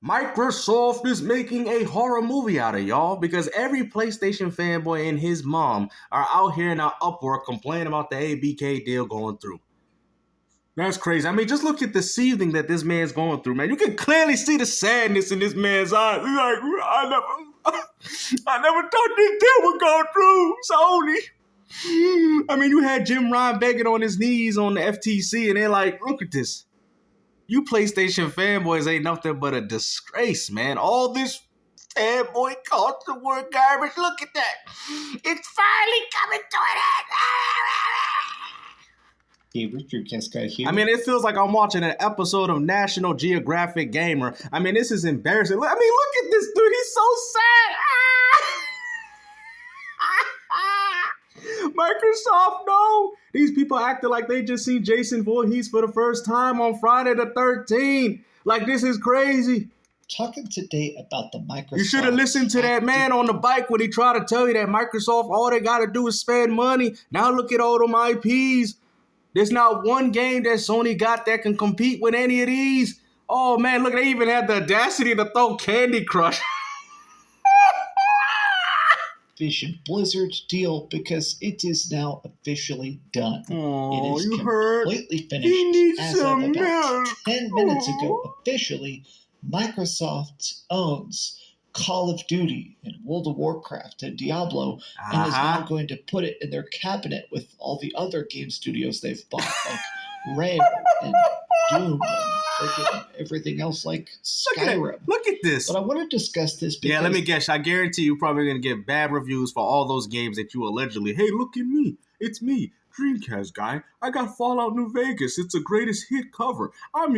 Microsoft is making a horror movie out of y'all because every PlayStation fanboy and his mom are out here in our uproar complaining about the ABK deal going through. That's crazy. I mean, just look at the seething that this man's going through, man. You can clearly see the sadness in this man's eyes. He's like, I never thought this deal would go through, Sony. I mean, you had Jim Ryan begging on his knees on the FTC, and they're like, look at this. You PlayStation fanboys ain't nothing but a disgrace, man. All this fanboy culture war garbage. Look at that. It's finally coming to an end. Dreamcast guy here. I mean, it feels like I'm watching an episode of National Geographic Gamer. I mean, this is embarrassing. I mean, look at this dude. He's so sad. Microsoft, no. These people acting like they just seen Jason Voorhees for the first time on Friday the 13th. Like, this is crazy. Talking today about the Microsoft. You should have listened to that man on the bike when he tried to tell you that Microsoft, all they got to do is spend money. Now look at all them IPs. There's not one game that Sony got that can compete with any of these. Oh, man, look, they even had the audacity to throw Candy Crush. Activision Blizzard deal because it is now officially done. Oh, it is you completely heard? finished as of about 10 minutes ago. Officially, Microsoft owns Call of Duty and World of Warcraft and Diablo and is now going to put it in their cabinet with all the other game studios they've bought, like Rare and Doom and everything else like Skyrim. Look at this. But I want to discuss this because... Yeah, let me guess. I guarantee you're probably going to get bad reviews for all those games that you allegedly, hey, look at me. It's me, Dreamcast guy. I got Fallout New Vegas. It's the greatest hit cover. I'm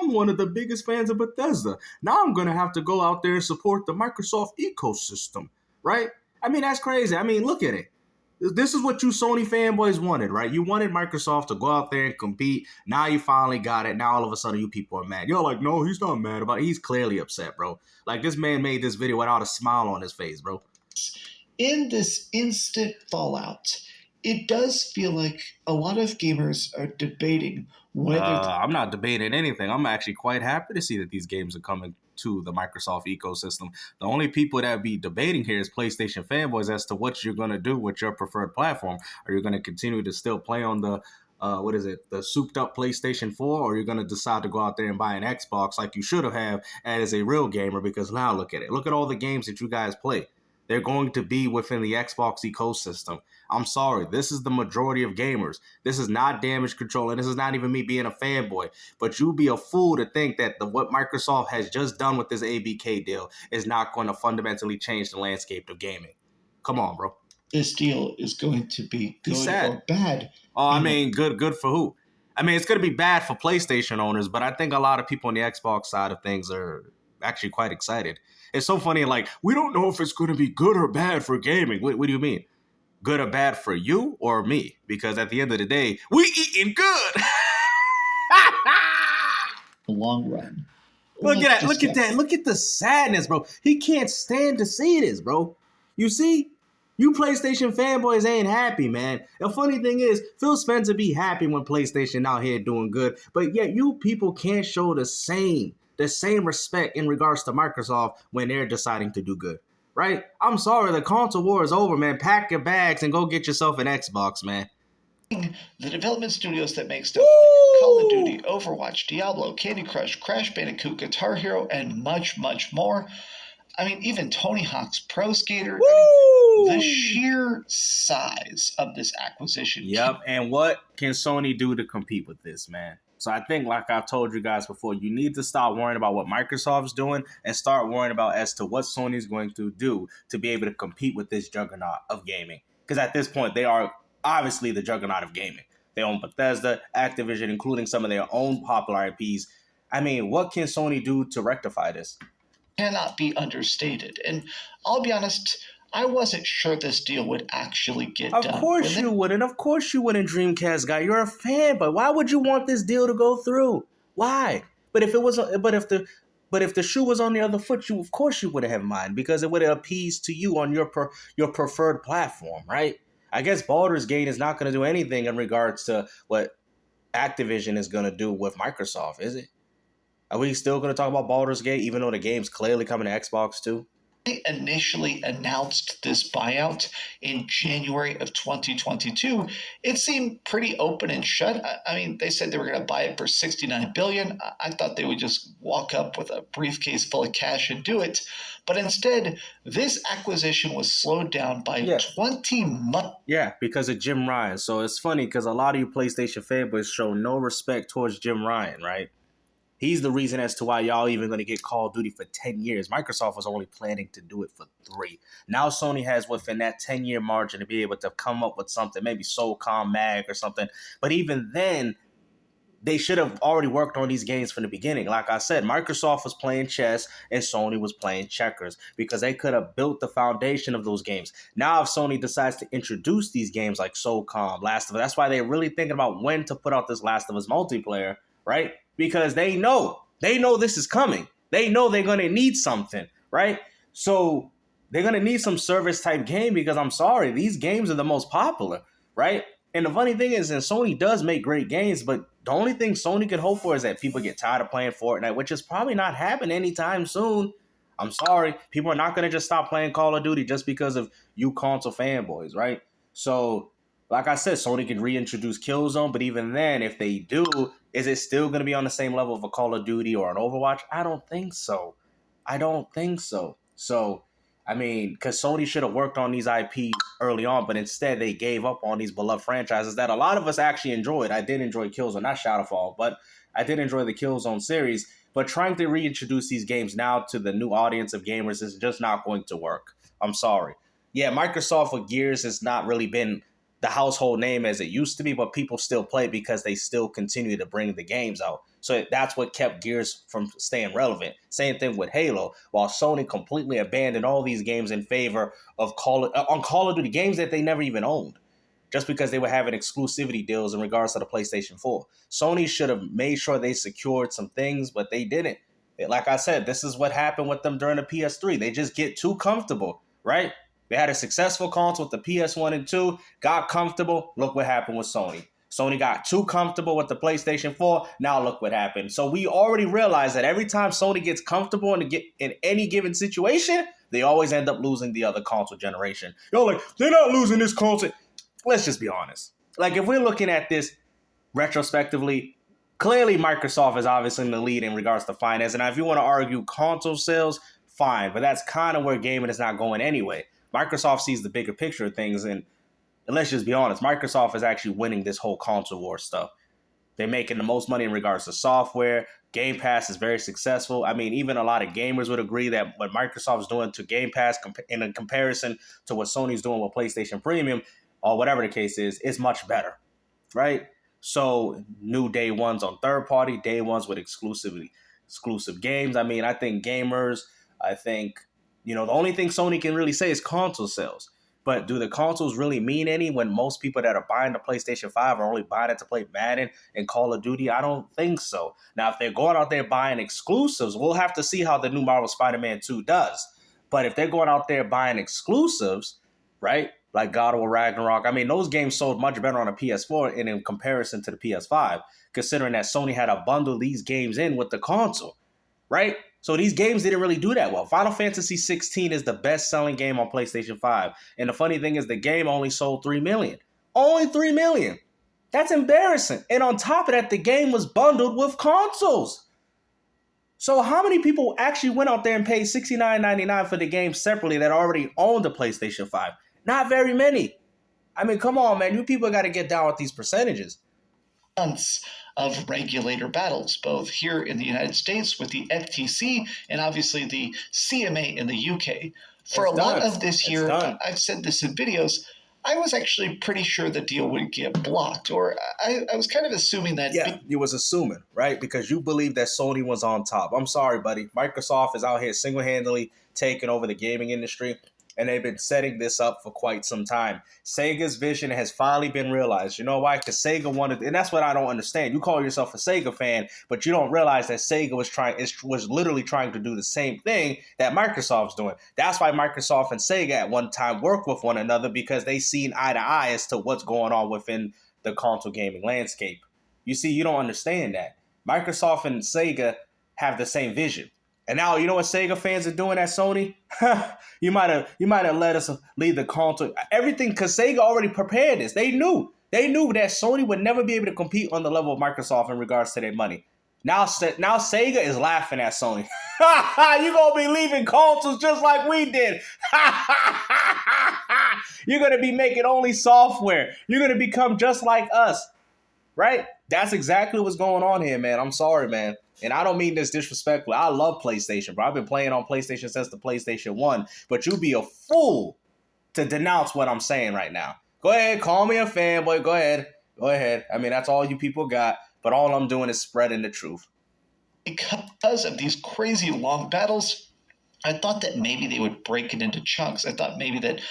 one of the biggest fans of Bethesda. Now I'm going to have to go out there and support the Microsoft ecosystem, right? I mean, that's crazy. I mean, look at it. This is what you Sony fanboys wanted, right? You wanted Microsoft to go out there and compete. Now you finally got it. Now all of a sudden you people are mad. You're like, no, he's not mad about it. He's clearly upset, bro. Like, this man made this video without a smile on his face, bro. In this instant fallout, it does feel like a lot of gamers are debating whether... I'm not debating anything. I'm actually quite happy to see that these games are coming to the Microsoft ecosystem. The only people that be debating here is PlayStation fanboys as to what you're going to do with your preferred platform. Are you going to continue to still play on the the souped up PlayStation 4, or you're going to decide to go out there and buy an Xbox like you should have as a real gamer? Because now look at it. Look at all the games that you guys play. They're going to be within the Xbox ecosystem. I'm sorry, this is the majority of gamers. This is not damage control, and this is not even me being a fanboy. But you'd be a fool to think that what Microsoft has just done with this ABK deal is not going to fundamentally change the landscape of gaming. Come on, bro. This deal is going to be good or bad. Oh, I mean, good for who? I mean, it's going to be bad for PlayStation owners, but I think a lot of people on the Xbox side of things are actually quite excited. It's so funny, like, we don't know if it's going to be good or bad for gaming. What do you mean? Good or bad for you or me? Because at the end of the day, we eating good. The long run. Look at that. Look at the sadness, bro. He can't stand to see this, bro. You see? You PlayStation fanboys ain't happy, man. The funny thing is, Phil Spencer be happy when PlayStation out here doing good, but yet you people can't show the same respect in regards to Microsoft when they're deciding to do good, right? I'm sorry, the console war is over, man. Pack your bags and go get yourself an Xbox, man. The development studios that make stuff like Call of Duty, Overwatch, Diablo, Candy Crush, Crash Bandicoot, Guitar Hero, and much, much more. I mean, even Tony Hawk's Pro Skater. I mean, the sheer size of this acquisition. Yep, and what can Sony do to compete with this, man? So I think, like I've told you guys before, you need to stop worrying about what Microsoft's doing and start worrying about as to what Sony's going to do to be able to compete with this juggernaut of gaming. Because at this point, they are obviously the juggernaut of gaming. They own Bethesda, Activision, including some of their own popular IPs. I mean, what can Sony do to rectify this? Cannot be understated. And I'll be honest, I wasn't sure this deal would actually get done. Of course you wouldn't. Of course you wouldn't, Dreamcast guy. You're a fan, but why would you want this deal to go through? Why? But if the shoe was on the other foot, of course you wouldn't have mind, because it would have appeased to you on your preferred platform, right? I guess Baldur's Gate is not going to do anything in regards to what Activision is going to do with Microsoft, is it? Are we still going to talk about Baldur's Gate, even though the game's clearly coming to Xbox too? They initially announced this buyout in January of 2022, it seemed pretty open and shut. I mean, they said they were going to buy it for $69 billion. I thought they would just walk up with a briefcase full of cash and do it. But instead, this acquisition was slowed down by 20 months. Yeah, because of Jim Ryan. So it's funny because a lot of you PlayStation fanboys show no respect towards Jim Ryan, right? He's the reason as to why y'all even going to get Call of Duty for 10 years. Microsoft was only planning to do it for 3. Now Sony has within that 10-year margin to be able to come up with something, maybe SOCOM Mag or something. But even then, they should have already worked on these games from the beginning. Like I said, Microsoft was playing chess and Sony was playing checkers because they could have built the foundation of those games. Now, if Sony decides to introduce these games like SOCOM, Last of Us, that's why they're really thinking about when to put out this Last of Us multiplayer, right? Because they know this is coming. They know they're going to need something, right? So they're going to need some service type game because I'm sorry, these games are the most popular, right? And the funny thing is, and Sony does make great games, but the only thing Sony can hope for is that people get tired of playing Fortnite, which is probably not happening anytime soon. I'm sorry. People are not going to just stop playing Call of Duty just because of you console fanboys, right? So, like I said, Sony can reintroduce Killzone, but even then, if they do, is it still going to be on the same level of a Call of Duty or an Overwatch? I don't think so. So, I mean, because Sony should have worked on these IPs early on, but instead they gave up on these beloved franchises that a lot of us actually enjoyed. I did enjoy Killzone, not Shadowfall, but I did enjoy the Killzone series. But trying to reintroduce these games now to the new audience of gamers is just not going to work. I'm sorry. Yeah, Microsoft with Gears has not really been the household name as it used to be, but people still play because they still continue to bring the games out. So that's what kept Gears from staying relevant. Same thing with Halo, while Sony completely abandoned all these games in favor of Call of Duty, games that they never even owned, just because they were having exclusivity deals in regards to the PlayStation 4. Sony should have made sure they secured some things, but they didn't. Like I said, this is what happened with them during the PS3. They just get too comfortable, right? They had a successful console with the PS1 and 2, got comfortable. Look what happened with Sony. Sony got too comfortable with the PlayStation 4. Now look what happened. So we already realized that every time Sony gets comfortable in any given situation, they always end up losing the other console generation. You're like, they're not losing this console. Let's just be honest. Like, if we're looking at this retrospectively, clearly Microsoft is obviously in the lead in regards to finance. And if you want to argue console sales, fine. But that's kind of where gaming is not going anyway. Microsoft sees the bigger picture of things, and let's just be honest, Microsoft is actually winning this whole console war stuff. They're making the most money in regards to software. Game Pass is very successful. I mean, even a lot of gamers would agree that what Microsoft is doing to Game Pass in a comparison to what Sony's doing with PlayStation Premium, or whatever the case is much better, right? So new day ones on third party, day ones with exclusive games. I mean, I think gamers, the only thing Sony can really say is console sales. But do the consoles really mean any when most people that are buying the PlayStation 5 are only buying it to play Madden and Call of Duty? I don't think so. Now, if they're going out there buying exclusives, we'll have to see how the new Marvel Spider-Man 2 does. But if they're going out there buying exclusives, right, like God of War Ragnarok, I mean, those games sold much better on a PS4 in comparison to the PS5, considering that Sony had to bundle these games in with the console, right? So these games didn't really do that well. Final Fantasy 16 is the best-selling game on PlayStation 5. And the funny thing is the game only sold 3 million. Only 3 million. That's embarrassing. And on top of that, the game was bundled with consoles. So how many people actually went out there and paid $69.99 for the game separately that already owned the PlayStation 5? Not very many. I mean, come on, man. You people got to get down with these percentages. Months of regulator battles, both here in the United States with the FTC and obviously the CMA in the UK. For a lot of this year, I've said this in videos, I was actually pretty sure the deal would get blocked, or I was kind of assuming that. Yeah, you was assuming, right? Because you believe that Sony was on top. I'm sorry, buddy. Microsoft is out here single-handedly taking over the gaming industry. And they've been setting this up for quite some time. Sega's vision has finally been realized. You know why? Because Sega wanted, and that's what I don't understand. You call yourself a Sega fan, but you don't realize that Sega was literally trying to do the same thing that Microsoft's doing. That's why Microsoft and Sega at one time worked with one another, because they seen eye to eye as to what's going on within the console gaming landscape. You see, you don't understand that. Microsoft and Sega have the same vision. And now you know what Sega fans are doing at Sony? you might have let us lead the console. Everything, because Sega already prepared this. They knew that Sony would never be able to compete on the level of Microsoft in regards to their money. Now Sega is laughing at Sony. You're going to be leaving consoles just like we did. You're going to be making only software. You're going to become just like us. Right? That's exactly what's going on here, man. I'm sorry, man. And I don't mean this disrespectfully. I love PlayStation, bro. I've been playing on PlayStation since the PlayStation 1. But you'd be a fool to denounce what I'm saying right now. Go ahead, call me a fanboy. Go ahead. I mean, that's all you people got. But all I'm doing is spreading the truth. Because of these crazy long battles, I thought that maybe they would break it into chunks. I thought maybe that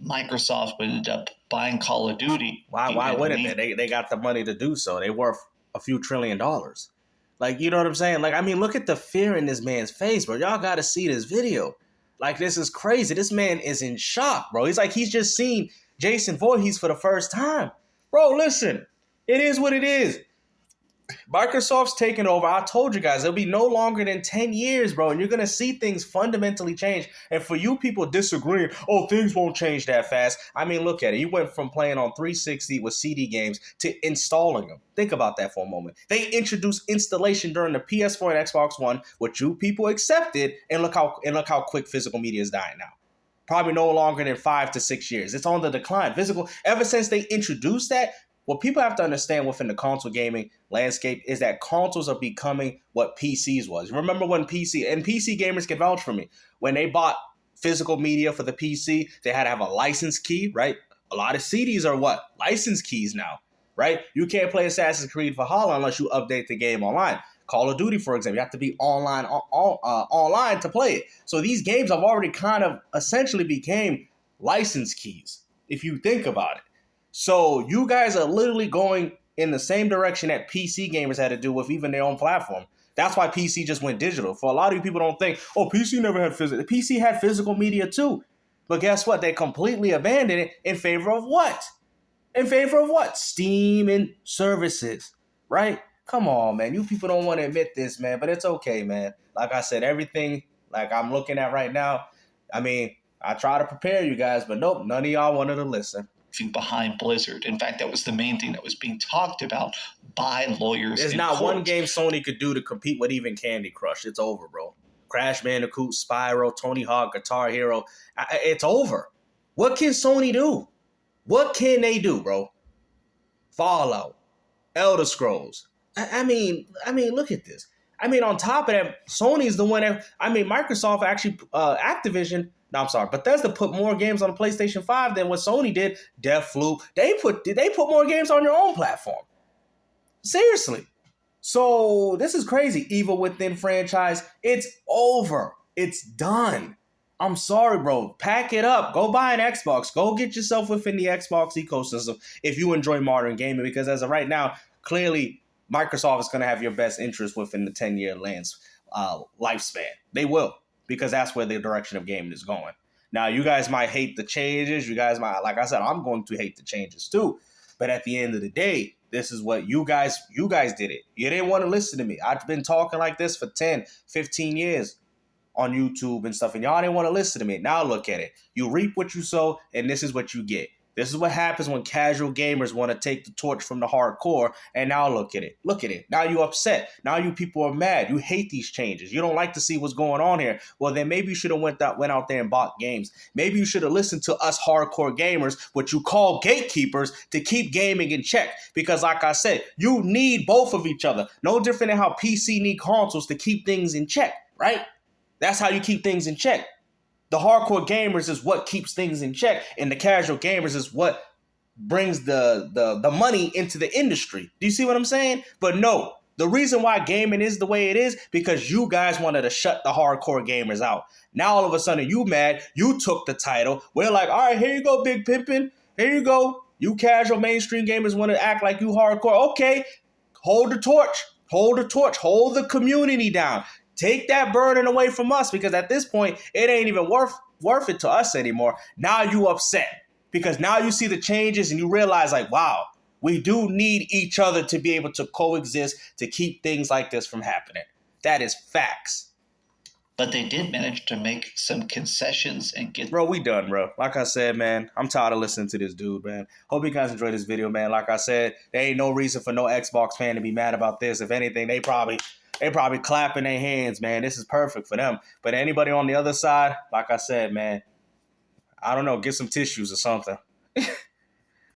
Microsoft would end up buying Call of Duty. Why wouldn't they? They got the money to do so. They're worth a few $1 trillion. Like, you know what I'm saying? Like, I mean, look at the fear in this man's face, bro. Y'all got to see this video. Like, this is crazy. This man is in shock, bro. He's like, he's just seen Jason Voorhees for the first time. Bro, listen. It is what it is. Microsoft's taking over. I told you guys, it'll be no longer than 10 years, bro. And you're going to see things fundamentally change. And for you people disagreeing, oh, things won't change that fast. I mean, look at it. You went from playing on 360 with CD games to installing them. Think about that for a moment. They introduced installation during the PS4 and Xbox One, which you people accepted. And look how quick physical media is dying now. Probably no longer than 5 to 6 years. It's on the decline. Ever since they introduced that, what people have to understand within the console gaming landscape is that consoles are becoming what PCs was. Remember when PC gamers can vouch for me, when they bought physical media for the PC, they had to have a license key, right? A lot of CDs are what? License keys now, right? You can't play Assassin's Creed Valhalla unless you update the game online. Call of Duty, for example, you have to be online to play it. So these games have already kind of essentially became license keys, if you think about it. So you guys are literally going in the same direction that PC gamers had to do with even their own platform. That's why PC just went digital. For a lot of you people don't think, oh, PC never had physical. PC had physical media too. But guess what? They completely abandoned it in favor of what? In favor of what? Steam and services, right? Come on, man. You people don't want to admit this, man, but it's okay, man. Like I said, everything like I'm looking at right now, I mean, I try to prepare you guys, but nope, none of y'all wanted to listen. Behind Blizzard. In fact, that was the main thing that was being talked about by lawyers. There's not one game Sony could do to compete with even Candy Crush. It's over, bro. Crash Bandicoot, Spyro, Tony Hawk, Guitar Hero. It's over. What can Sony do? What can they do, bro? Fallout, Elder Scrolls. I mean, look at this. I mean, on top of that, Sony's the one that, Microsoft actually, Activision, no, I'm sorry, Bethesda put more games on the PlayStation 5 than what Sony did. Deathloop, they put more games on your own platform. Seriously. So this is crazy. Evil Within franchise, it's over. It's done. I'm sorry, bro. Pack it up. Go buy an Xbox. Go get yourself within the Xbox ecosystem if you enjoy modern gaming, because as of right now, clearly Microsoft is going to have your best interest within the 10-year lifespan. They will, because that's where the direction of gaming is going. Now, you guys might hate the changes. You guys might, like I said, I'm going to hate the changes too. But at the end of the day, this is what you guys did it. You didn't want to listen to me. I've been talking like this for 10, 15 years on YouTube and stuff, and y'all didn't want to listen to me. Now look at it. You reap what you sow, and this is what you get. This is what happens when casual gamers want to take the torch from the hardcore, and now look at it. Look at it. Now you're upset. Now you people are mad. You hate these changes. You don't like to see what's going on here. Well, then maybe you should have went out there and bought games. Maybe you should have listened to us hardcore gamers, what you call gatekeepers, to keep gaming in check. Because like I said, you need both of each other. No different than how PC need consoles to keep things in check, right? That's how you keep things in check. The hardcore gamers is what keeps things in check, and the casual gamers is what brings the money into the industry. Do you see what I'm saying? But no, the reason why gaming is the way it is because you guys wanted to shut the hardcore gamers out. Now all of a sudden you mad, you took the title. We're like, all right, here you go, Big Pimpin'. Here you go. You casual mainstream gamers want to act like you hardcore. Okay, hold the torch. Hold the torch. Hold the community down. Take that burden away from us, because at this point, it ain't even worth it to us anymore. Now you upset because now you see the changes and you realize like, wow, we do need each other to be able to coexist, to keep things like this from happening. That is facts. But they did manage to make some concessions and get... Bro, we done, bro. Like I said, man, I'm tired of listening to this dude, man. Hope you guys enjoyed this video, man. Like I said, there ain't no reason for no Xbox fan to be mad about this. If anything, they probably clapping their hands, man. This is perfect for them. But anybody on the other side, like I said, man, I don't know, get some tissues or something.